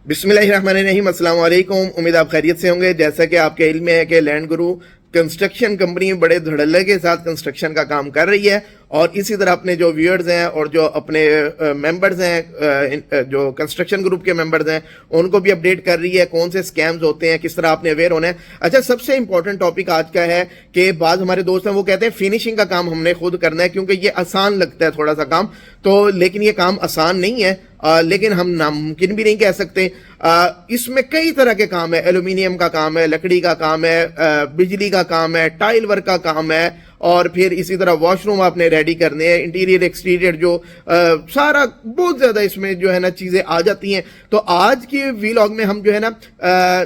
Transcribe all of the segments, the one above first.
बिस्मिल्लाहिर्रहमानिर्रहीम, अस्सलाम वालेकुम। उम्मीद आप खैरियत से होंगे। जैसा कि आपके इल्म में है कि लैंड गुरु कंस्ट्रक्शन कंपनी बड़े धड़ल्ले के साथ कंस्ट्रक्शन का काम कर रही है और इसी तरह अपने जो व्यूअर्स हैं और जो अपने मेंबर्स हैं, जो कंस्ट्रक्शन ग्रुप के मेंबर्स हैं, उनको भी अपडेट कर रही है कौन से स्कैम्स होते हैं, किस तरह आपने अवेयर होना है। अच्छा, सबसे इंपॉर्टेंट टॉपिक आज का है कि बाज़ हमारे दोस्त हैं वो कहते हैं फिनिशिंग का काम हमने खुद करना है क्योंकि ये आसान लगता है थोड़ा सा काम, तो लेकिन ये काम आसान नहीं है। लेकिन हम नामुमकिन भी नहीं कह सकते। इसमें कई तरह के काम है, एल्यूमिनियम का काम है, लकड़ी का काम है, बिजली का काम है, टाइल वर्क का काम है, और फिर इसी तरह वॉशरूम आपने रेडी करने हैं, इंटीरियर एक्सटीरियर जो सारा बहुत ज़्यादा इसमें जो है ना चीज़ें आ जाती हैं। तो आज के वीलॉग में हम जो है ना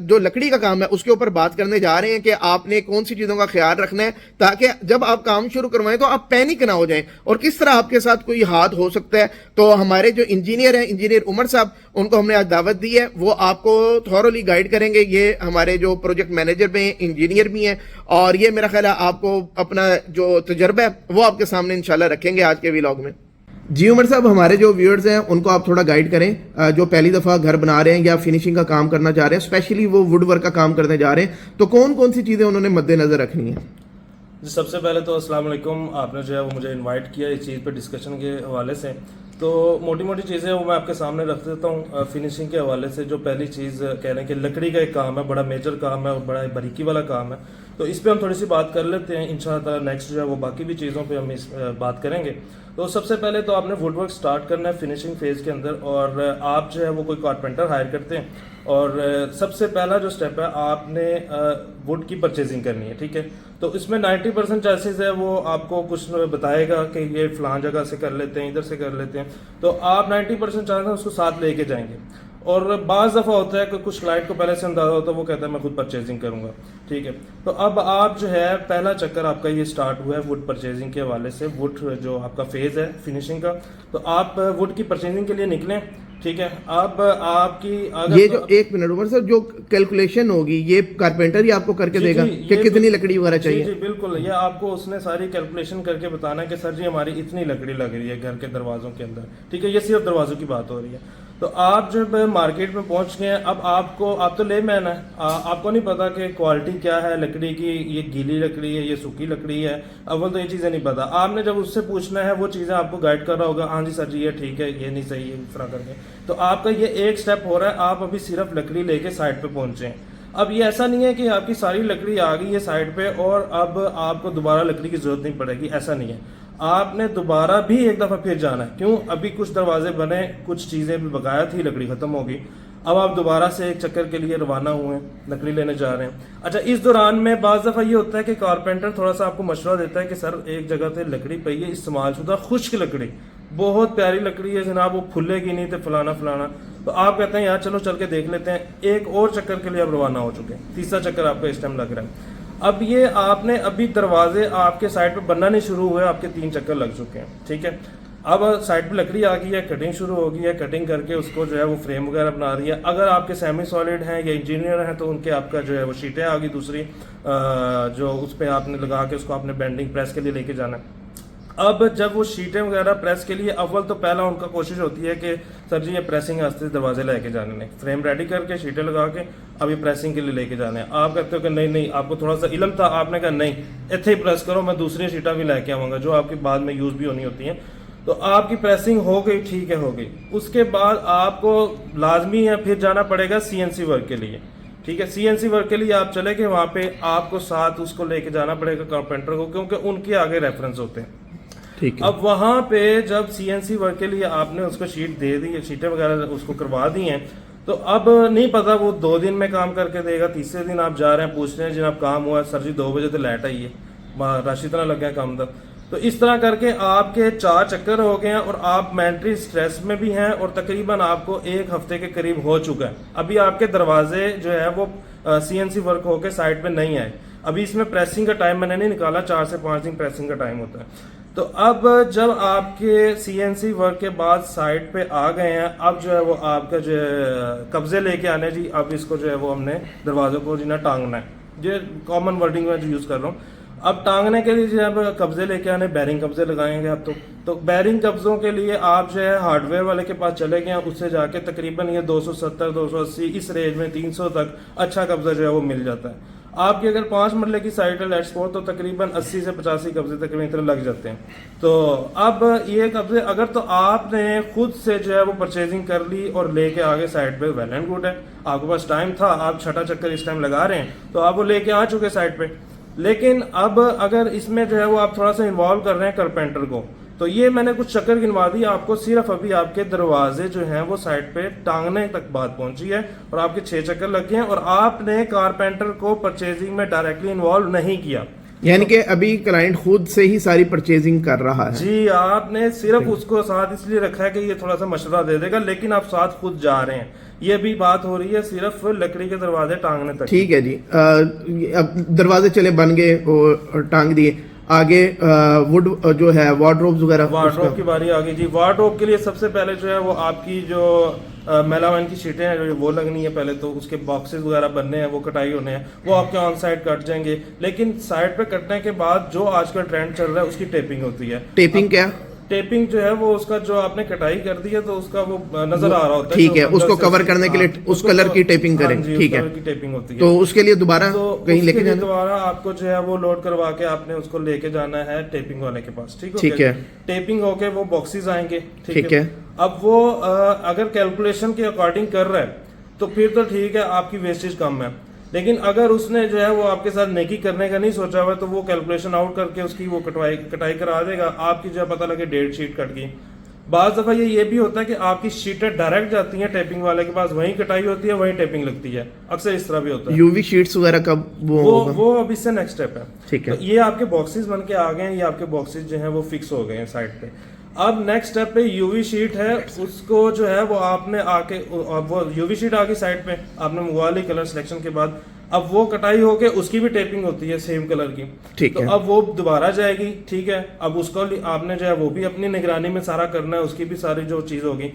जो लकड़ी का काम है उसके ऊपर बात करने जा रहे हैं कि आपने कौन सी चीज़ों का ख्याल रखना है ताकि जब आप काम शुरू करवाएं तो आप पैनिक ना हो जाएं, और किस तरह आपके साथ कोई हाथ हो सकता है। तो हमारे जो इंजीनियर हैं, इंजीनियर उमर साहब, उनको हमने आज दावत दी है, वो आपको थॉरली गाइड करेंगे। ये हमारे जो प्रोजेक्ट मैनेजर भी हैं, इंजीनियर भी हैं, और ये मेरा ख्याल है आपको अपना जो तजर्बा है वो आपके सामने इंशाल्लाह रखेंगे आज के व्लॉग में। जी उमर साहब, हमारे जो व्यूअर्स हैं उनको आप थोड़ा गाइड करें जो पहली दफ़ा घर बना रहे हैं या फिनिशिंग का काम करना चाह रहे हैं, स्पेशली वो वुड वर्क का काम करने जा रहे हैं, तो कौन कौन सी चीज़ें उन्होंने मद्देनजर रखनी है। जी, सबसे पहले तो अस्सलाम वालेकुम। आपने जो है वो मुझे इनवाइट किया इस चीज़ पे डिस्कशन के हवाले से, तो मोटी मोटी चीज़ें वो मैं आपके सामने रख देता हूँ। फिनिशिंग के हवाले से जो पहली चीज़ कह रहे हैं कि लकड़ी का एक काम है, बड़ा मेजर काम है और बड़ा बारीकी वाला काम है, तो इस पे हम थोड़ी सी बात कर लेते हैं। इंशाअल्लाह नेक्स्ट जो है वो बाकी भी चीज़ों पे हम इस बात करेंगे। तो सबसे पहले तो आपने वुड वर्क स्टार्ट करना है फिनिशिंग फेज के अंदर, और आप जो है वो कोई कारपेंटर हायर करते हैं, और सबसे पहला जो स्टेप है आपने वुड की परचेजिंग करनी है। ठीक है, तो इसमें 90% चांसेस है वो आपको कुछ बताएगा कि ये फलां जगह से कर लेते हैं, इधर से कर लेते हैं, तो आप 90% चांसेस उसको साथ लेके जाएंगे। और बाज़ दफ़ा होता है कि कुछ क्लाइंट को पहले से अंदाजा होता है, वो कहता है मैं खुद परचेजिंग करूंगा। ठीक है, तो अब आप जो है पहला चक्कर आपका ये स्टार्ट हुआ है वुड परचेजिंग के हवाले से। वुड जो आपका फेज है फिनिशिंग का, तो आप वुड की परचेजिंग के लिए निकलें। ठीक है, अब आपकी अगर ये जो एक मिनट उमर साहब, जो कैलकुलेशन होगी ये कारपेंटर ही आपको करके देगा कि कितनी लकड़ी वगैरह चाहिए। जी बिल्कुल, ये आपको उसने सारी कैलकुलेशन करके बताना है कि सर जी हमारी इतनी लकड़ी लग रही है घर के दरवाजों के अंदर। ठीक है, ये सिर्फ दरवाजों की बात हो रही है। तो आप जब मार्केट में पहुंच गए, अब आप तो ले मैन है, आपको नहीं पता कि क्वालिटी क्या है लकड़ी की, ये गीली लकड़ी है, ये सूखी लकड़ी है, अव्वल तो ये चीज़ें नहीं पता। आपने जब उससे पूछना है वो चीज़ें आपको गाइड कर रहा होगा, हाँ जी सर जी ये ठीक है, ये नहीं सही है, इस तरह करके। तो आपका ये एक स्टेप हो रहा है, आप अभी सिर्फ लकड़ी लेके साइड पे पहुंचे हैं। अब ये ऐसा नहीं है कि आपकी सारी लकड़ी आ गई है साइड पे और अब आपको दोबारा लकड़ी की जरूरत नहीं पड़ेगी, ऐसा नहीं है। आपने दोबारा भी एक दफ़ा फिर जाना है। क्यों? अभी कुछ दरवाजे बने, कुछ चीज़ें भी बकाया थी, लकड़ी ख़त्म होगी, अब आप दोबारा से एक चक्कर के लिए रवाना हुए, लकड़ी लेने जा रहे हैं। अच्छा, इस दौरान में बाज़ दफ़ा ये होता है कि कारपेंटर थोड़ा सा आपको मशवरा देता है कि सर एक जगह से लकड़ी पई है, इस्तेमाल शुदा खुश्क लकड़ी, बहुत प्यारी लकड़ी है जनाब, वो फुलेगी नहीं तो फलाना फलाना, तो आप कहते हैं यार चलो चल के देख लेते हैं। एक और चक्कर के लिए आप रवाना हो चुके हैं, तीसरा चक्कर आपका इस टाइम लग रहा है। अब ये आपने अभी दरवाजे आपके साइड पे बनना नहीं शुरू हुए, आपके 3 चक्कर लग चुके हैं। ठीक है, अब साइड पे लकड़ी आ गई है, कटिंग शुरू हो गई है, कटिंग करके उसको जो है वो फ्रेम वगैरह बना रही है। अगर आपके सेमी सॉलिड हैं या इंजीनियर हैं तो उनके आपका जो है वो शीटें आ गई दूसरी, जो उस पर आपने लगा के उसको आपने बेंडिंग प्रेस के लिए लेके जाना है। अब जब वो शीटें वगैरह प्रेस के लिए, अव्वल तो पहला उनका कोशिश होती है कि सर जी ये प्रेसिंग वास्ते दरवाजे लेके जाने हैं, फ्रेम रेडी करके शीटें लगा के अब ये प्रेसिंग के लिए लेके जाने हैं। आप कहते हो कि नहीं नहीं, आपको थोड़ा सा इल्म था, आपने कहा नहीं इतने ही प्रेस करो, मैं दूसरी शीटें भी लेके आऊँगा जो आपकी बाद में यूज़ भी होनी होती हैं। तो आपकी प्रेसिंग हो गई, ठीक है हो गई। उसके बाद आपको लाजमी है फिर जाना पड़ेगा CNC वर्क के लिए। ठीक है, CNC वर्क के लिए आप चले गए, वहाँ पे आपको साथ उसको लेके जाना पड़ेगा कारपेंटर को, क्योंकि उनके आगे रेफरेंस होते हैं। ठीक है, अब वहां पे जब CNC वर्क के लिए आपने उसको शीट दे दी, शीटें वगैरह उसको करवा दी हैं, तो अब नहीं पता वो 2 दिन में काम करके देगा, तीसरे दिन आप जा रहे हैं पूछ रहे हैं जनाब काम हुआ, सर जी 2 बजे तो लाइट आई है, राशि इतना लग गया काम तक। तो इस तरह करके आपके 4 चक्कर हो गए हैं और आप मेंटली स्ट्रेस में भी हैं, और तकरीबन आपको 1 हफ्ते के करीब हो चुका है। अभी आपके दरवाजे जो है वो CNC वर्क होके साइड पे नहीं आए। अभी इसमें प्रेसिंग का टाइम मैंने नहीं निकाला, 4 से 5 दिन प्रेसिंग का टाइम होता है। तो अब जब आपके CNC वर्क के बाद साइड पे आ गए हैं, अब जो है वो आपका जो है कब्जे लेके आने जी, अब इसको जो है वो हमने दरवाजों को जिना टांगना है, जो कॉमन वर्डिंग में जो यूज़ कर रहा हूँ। अब टांगने के लिए जब कब्जे लेके आने, बैरिंग कब्जे लगाएंगे आप तो बैरिंग कब्जों के लिए आप जो है हार्डवेयर वाले के पास चले गए, उससे जाके तकरीबन ये 270 280 इस रेंज में 300 तक अच्छा कब्जा जो है वो मिल जाता है। आपकी अगर 5 मरले की साइट है लेट्स सपोज, तो तकरीबन 80 से 85 कब्जे तकरीबन इतने लग जाते हैं। तो अब ये कब्जे अगर तो आपने खुद से जो है वो परचेजिंग कर ली और लेके आगे साइट पे, वेल एंड गुड है, आपके पास टाइम था, आप छठा चक्कर इस टाइम लगा रहे हैं तो आप वो लेके आ चुके साइट पे। लेकिन अब अगर इसमें जो है वो आप थोड़ा सा इन्वॉल्व कर रहे हैं कारपेंटर को, तो ये मैंने कुछ चक्कर गिनवा दिए आपको, सिर्फ अभी आपके दरवाजे जो हैं वो साइड पे टांगने तक बात पहुंची है और आपके 6 चक्कर लग गए हैं और आपने कारपेंटर को परचेजिंग में डायरेक्टली इन्वॉल्व नहीं किया। यानी कि अभी क्लाइंट खुद से ही सारी परचेजिंग कर रहा है। जी, आपने सिर्फ उसको साथ इसलिए रखा है कि ये थोड़ा सा मशवरा दे देगा, लेकिन आप साथ खुद जा रहे हैं। ये भी बात हो रही है सिर्फ लकड़ी के दरवाजे टांगने तक। ठीक है जी, अब दरवाजे चले बन गए और टांग दिए, आगे वुड जो है वार्डरोब्स वगैरह, वार्डरोब की बारी आ गई जी। वार्डरोब के लिए सबसे पहले जो है वो आपकी जो मेलावाइन की शीटें हैं जो वो लगनी है, पहले तो उसके बॉक्सेस वगैरह बनने हैं, वो कटाई होने हैं, वो आपके ऑन साइड कट जाएंगे। लेकिन साइड पे कटने के बाद जो आजकल ट्रेंड चल रहा है उसकी टेपिंग होती है। टेपिंग क्या? टेपिंग जो है वो उसका जो आपने कटाई कर दी है तो उसका वो नजर आ रहा होता है। ठीक है, उसको कवर करने के लिए उस कलर की टेपिंग करें। ठीक है, की टेपिंग होती है। तो उसके लिए दोबारा कहीं लेके जाना, दोबारा आपको जो है वो लोड करवा के आपने उसको लेके जाना है टेपिंग वाले के पास। ठीक है, टेपिंग होके वो बॉक्सेस आएंगे। ठीक है, अब वो अगर कैलकुलेशन के अकॉर्डिंग कर रहा है तो फिर तो ठीक है, आपकी वेस्टेज कम है। लेकिन अगर उसने जो है वो आपके साथ नेकी करने का नहीं सोचा हुआ तो वो कैलकुलेशन आउट करके उसकी वो कटाई करा देगा, आपकी जो है पता लगे 1.5 शीट कट गई। बाज दफा ये भी होता है कि आपकी शीटें डायरेक्ट जाती हैं टेपिंग वाले के पास, वहीं कटाई होती है वहीं टेपिंग लगती है, अक्सर इस तरह भी होता है। यूवी शीट्स वगैरह का वो अब इससे नेक्स्ट स्टेप है। ठीक है, तो ये आपके बॉक्सेस बन के आ गए हैं, ये आपके बॉक्सेस जो हैं वो फिक्स हो गए हैं साइड पे। अब नेक्स्ट स्टेप पे यूवी शीट है, उसको जो है वो आपने आके वो यूवी शीट आ गई साइड पे, आपने मंगवा ली कलर सिलेक्शन के बाद। अब वो कटाई होके उसकी भी टेपिंग होती है सेम कलर की। ठीक है, तो अब वो दोबारा जाएगी। ठीक है, अब उसको आपने जो है वो भी अपनी निगरानी में सारा करना है, उसकी भी सारी जो चीज होगी।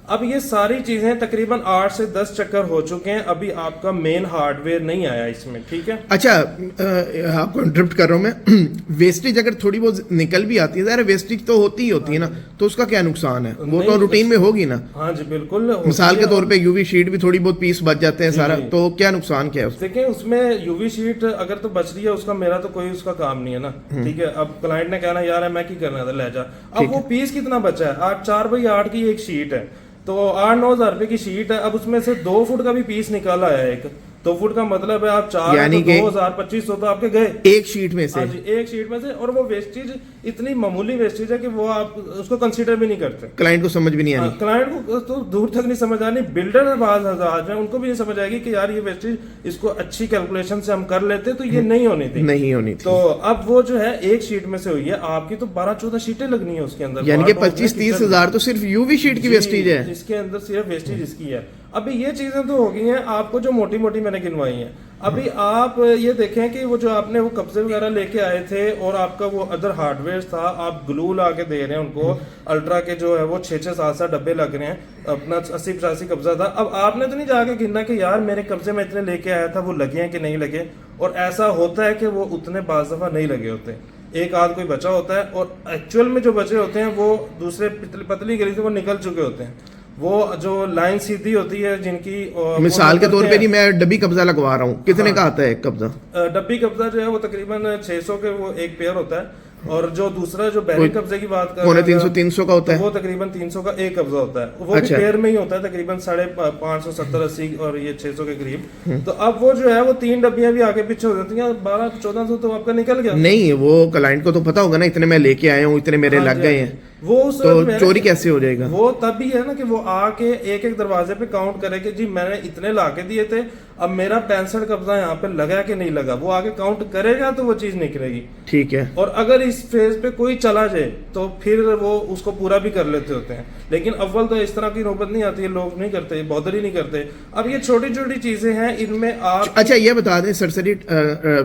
अब ये सारी चीजें तकरीबन 8 से 10 चक्कर हो चुके हैं, अभी आपका मेन हार्डवेयर नहीं आया इसमें। ठीक है, अच्छा आपको इंटरप्ट कर रहा हूं मैं। वेस्टेज अगर थोड़ी बहुत निकल भी आती है, यार वेस्टेज तो होती ही होती है ना, तो उसका क्या नुकसान है? वो तो रूटीन में होगी ना। हाँ जी बिल्कुल, मिसाल के तौर पे यूवी शीट भी थोड़ी बहुत पीस बच जाते हैं सारा, तो क्या नुकसान क्या है? देखिए उसमें यूवी शीट अगर तो बच रही है उसका मेरा तो कोई उसका काम नहीं है ना। ठीक है, अब क्लाइंट ने कहना यार मैं की करना था ले जा, अब वो पीस कितना बचा है? 4x8 की एक शीट है, तो 8-9 हजार रुपए की शीट है। अब उसमें से 2 फुट का भी पीस निकाला है, एक 2 फुट का मतलब है आप 4 यानी तो 2,000-2,500 तो आपके गए एक शीट में से। हाँ जी, एक शीट में से। और वो वेस्टेज इतनी मामूली वेस्टेज है कि वो आप उसको कंसीडर भी नहीं करते, क्लाइंट को समझ भी नहीं आनी। क्लाइंट को तो दूर तक नहीं समझ आनी, बिल्डर आज में उनको भी नहीं समझ आएगी कि यार ये वेस्टेज इसको अच्छी कैलकुलेशन से हम कर लेते तो ये नहीं होनी थी। तो अब वो जो है एक शीट में से हुई है, आपकी तो 12-14 शीटें लगनी है उसके अंदर, यानी कि 25-30 हजार तो सिर्फ यूवी शीट की वेस्टेज है, इसके अंदर सिर्फ वेस्टेज इसकी है। अभी ये चीजें तो हो गई हैं आपको जो मोटी मोटी मैंने गिनवाई हैं। अभी आप ये देखें कि वो जो आपने वो कब्जे वगैरह लेके आए थे और आपका वो अदर हार्डवेयर था, आप ग्लू ला के दे रहे हैं उनको, अल्ट्रा के जो है वो 6-7 डब्बे लग रहे हैं, अपना 80-85 कब्जा था। अब आपने तो नहीं जाके गिनना कि यार मेरे कब्जे में इतने लेके आया था, वो लगे हैं कि नहीं लगे। और ऐसा होता है कि वो उतने बाज़ दफा नहीं लगे होते, एक आध कोई बचा होता है, और एक्चुअल में जो बचे होते हैं वो दूसरे पतली गली से वो निकल चुके होते हैं। वो जो लाइन सीधी होती है जिनकी मिसाल के तौर पे नहीं, मैं डब्बी कब्जा लगवा रहा हूँ, कितने का आता है एक कब्जा? डब्बी कब्जा जो है वो तकरीबन 600 के वो एक पेयर होता है, और जो दूसरा जो बैरिंग कब्जे की बात कर 300 का होता है, वो तकरीबन 300 का एक कब्जा होता है, वो भी पेयर में ही होता है, तकरीबन 550-70-80 और ये 600 के करीब। तो अब वो जो है वो 3 डब्बियां भी आगे पीछे हो जाती हैं, 1200-1400 तो आपका निकल गया। नहीं, वो क्लाइंट को तो पता होगा ना, इतने मैं लेके आया हूँ, इतने मेरे लग गए हैं, वो तो चोरी कैसे हो जाएगा? वो तब भी है ना कि वो आके एक एक दरवाजे पे काउंट करे कि जी मैंने इतने लाके दिए थे, अब मेरा 65 कब्जा यहाँ पे लगा कि नहीं लगा, वो आगे काउंट करेगा तो वो चीज निकलेगी। ठीक है, और अगर اس فیز پہ کوئی چلا جائے تو پھر وہ اس کو پورا بھی کر لیتے ہوتے ہیں, لیکن اول تو اس طرح کی نوبت نہیں آتی ہے, لوگ نہیں کرتے, بودر ہی نہیں کرتے. اب یہ چھوٹی چھوٹی چیزیں ہیں, ان میں آپ اچھا یہ بتا دیں سرسری,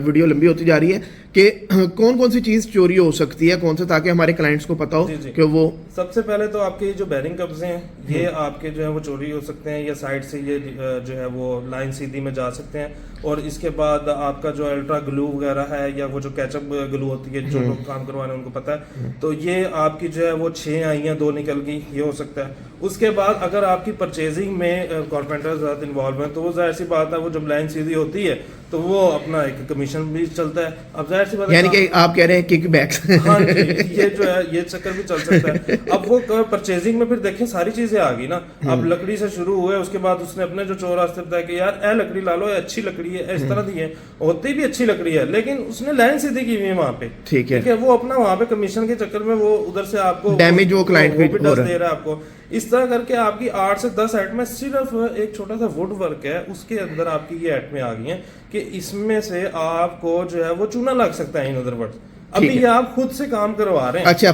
ویڈیو لمبی ہوتی جا رہی ہے, کہ کون کون سی چیز چوری ہو سکتی ہے, کون سے, تاکہ ہمارے کلائنٹس کو پتا ہو کہ وہ. سب سے پہلے تو آپ کے جو بیرنگ قبضے ہیں یہ آپ کے جو ہے وہ چوری ہو سکتے ہیں, یا سائڈ سے یہ جو ہے وہ لائن سیدھی میں جا سکتے ہیں. اور اس کے بعد آپ کا جو الٹرا گلو وغیرہ ہے, یا وہ جو کیچ اپ گلو ہوتی ہے, جو لوگ کام کروانے ان کو پتا ہے, تو یہ آپ کی جو ہے وہ 6 آئی ہیں, 2 نکل گئی, یہ ہو سکتا ہے. اس کے بعد اگر آپ کی پرچیزنگ میں کارپینٹر زیادہ انوالو ہیں تو وہ ظاہر سی بات ہے, وہ جب لائن سیدھی ہوتی ہے تو وہ اپنا ایک کمیشن بھی چلتا ہے. اب ظاہر سی بات ہے, یعنی کہ آپ کہہ رہے ہیں کک بیکس. ہاں جی, یہ جو ہے یہ چکر بھی چل سکتا ہے. اب وہ پرچیزنگ میں پھر دیکھیں ساری چیزیں آ گئی نا. اب لکڑی سے شروع ہوئے, اس کے بعد اس نے اپنے جو چور راستے بتایا کہ یار اے لکڑی لا لو, اچھی لکڑی ہے, اس طرح دی ہے, ہوتی بھی اچھی لکڑی ہے, لیکن اس نے لائن سیدھی کی ہوئی ہے وہاں پہ. ٹھیک ہے, وہ اپنا وہاں پہ کمیشن کے چکر میں وہ ادھر سے آپ کو ڈیمیج وہ کلائنٹ بھی ڈس دے رہا ہے آپ کو. اس طرح کر کے آپ کی 8 سے 10 آئٹمیں صرف ایک چھوٹا سا ووڈ ورک ہے, اس کے اندر آپ کی یہ آئٹمیں آ گئی ہیں کہ اس میں سے آپ کو جو ہے وہ چونا لگ سکتا ہے. ان ادر ورڈ ابھی یہ آپ خود سے کام کروا رہے ہیں. اچھا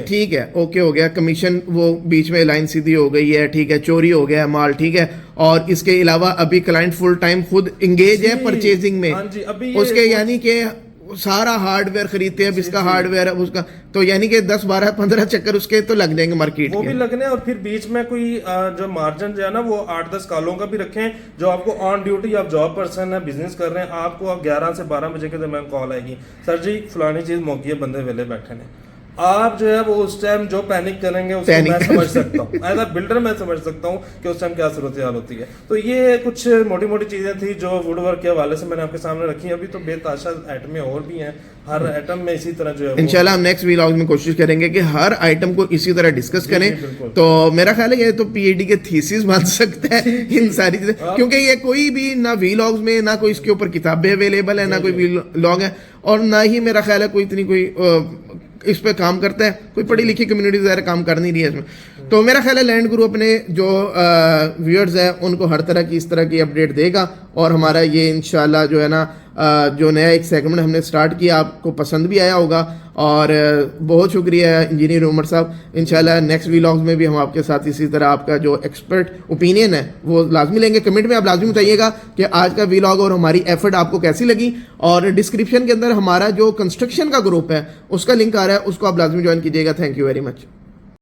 ٹھیک ہے, اوکے ہو گیا, کمیشن وہ بیچ میں لائن سیدھی ہو گئی ہے, ٹھیک ہے, چوری ہو گیا مال, ٹھیک ہے, اور اس کے علاوہ ابھی کلائنٹ فل ٹائم خود انگیج ہے پرچیزنگ میں, اس کے یعنی کہ سارا ہارڈ ویئر خریدتے ہیں, اب اس کا ہارڈ ویئر اس کا, تو یعنی کہ 10 12 15 چکر اس کے تو لگ جائیں گے مارکیٹ کے, وہ بھی لگنے. اور پھر بیچ میں کوئی جو مارجن جو ہے نا وہ 8-10 کالوں کا بھی رکھیں, جو آپ کو آن ڈیوٹی, آپ جاب پرسن ہے, بزنس کر رہے ہیں, آپ کو 11 سے 12 بجے کے درمیان کال آئے گی, سر جی فلانی چیز موقع ہے, بندے ویلے بیٹھے ہیں. آپ جو ہے وہ اس ٹائم جو پینک کریں گے اس کو میں سمجھ سکتا ہوں, ایز اے بلڈر میں سمجھ سکتا ہوں کہ اس ٹائم کیا صورتحال ہوتی ہے. تو یہ کچھ موٹی موٹی چیزیں تھی جو ووڈ ورک کے حوالے سے میں نے آپ کے سامنے رکھی. ابھی تو بے تحاشا آئٹمیں اور بھی ہیں, ہر آئٹم میں اسی طرح جو ہے انشاءاللہ ہم نیکسٹ ویلاگ میں کوشش کریں گے کہ ہر آئٹم کو اسی طرح ڈسکس کریں. تو میرا خیال ہے یہ تو پی ایچ ڈی کے تھیسس بن سکتا ہے ان ساری چیزیں, کیونکہ یہ کوئی بھی نہ ویلاگز میں نہ کوئی اس کے اوپر کتابیں اویلیبل ہے, نہ کوئی ویلاگ ہے, اور نہ ہی میرا خیال ہے کوئی اتنی کوئی اس پہ کام کرتا ہے, کوئی پڑھی لکھی کمیونٹی ظاہر کام کر نہیں رہی ہے اس میں. تو میرا خیال ہے لینڈ گرو اپنے جو ویورز ہیں ان کو ہر طرح کی اس طرح کی اپڈیٹ دے گا, اور ہمارا یہ انشاءاللہ جو ہے نا جو نیا ایک سیگمنٹ ہم نے سٹارٹ کیا آپ کو پسند بھی آیا ہوگا. اور بہت شکریہ انجینئر عمر صاحب. انشاءاللہ نیکسٹ ویلاگز میں بھی ہم آپ کے ساتھ اسی طرح آپ کا جو ایکسپرٹ اوپینین ہے وہ لازمی لیں گے. کمنٹ میں آپ لازمی بتائیے گا کہ آج کا ویلاگ اور ہماری ایفرٹ آپ کو کیسی لگی, اور ڈسکرپشن کے اندر ہمارا جو کنسٹرکشن کا گروپ ہے اس کا لنک آ رہا ہے, اس کو آپ لازمی جوائن کیجیے گا. Thank you very much.